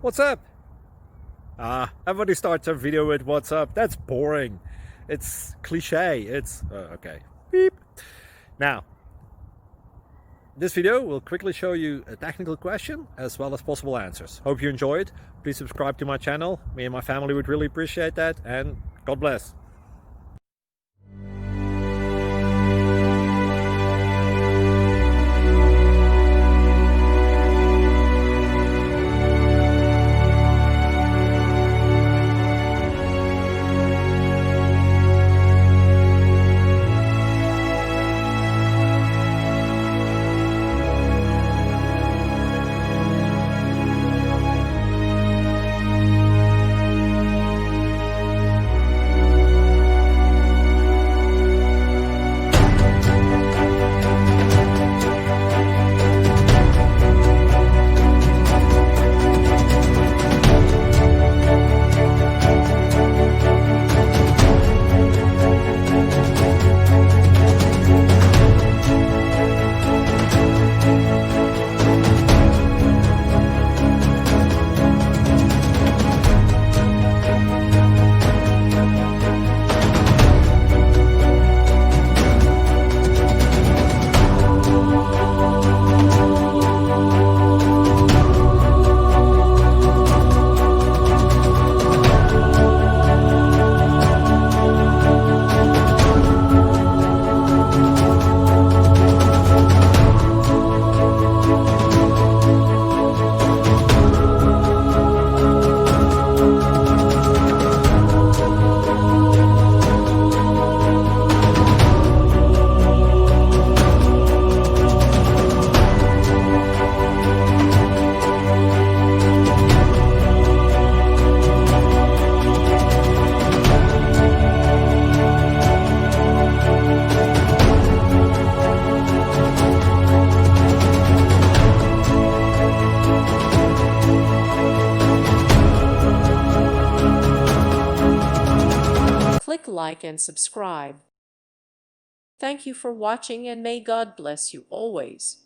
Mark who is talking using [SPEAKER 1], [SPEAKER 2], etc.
[SPEAKER 1] What's up? Everybody starts their video with what's up. That's boring. It's cliche. It's okay. Beep. Now, this video will quickly show you a technical question as well as possible answers. Hope you enjoy it. Please subscribe to my channel. Me and my family would really appreciate that, and God bless.
[SPEAKER 2] Click like and subscribe. Thank you for watching, and may God bless you always.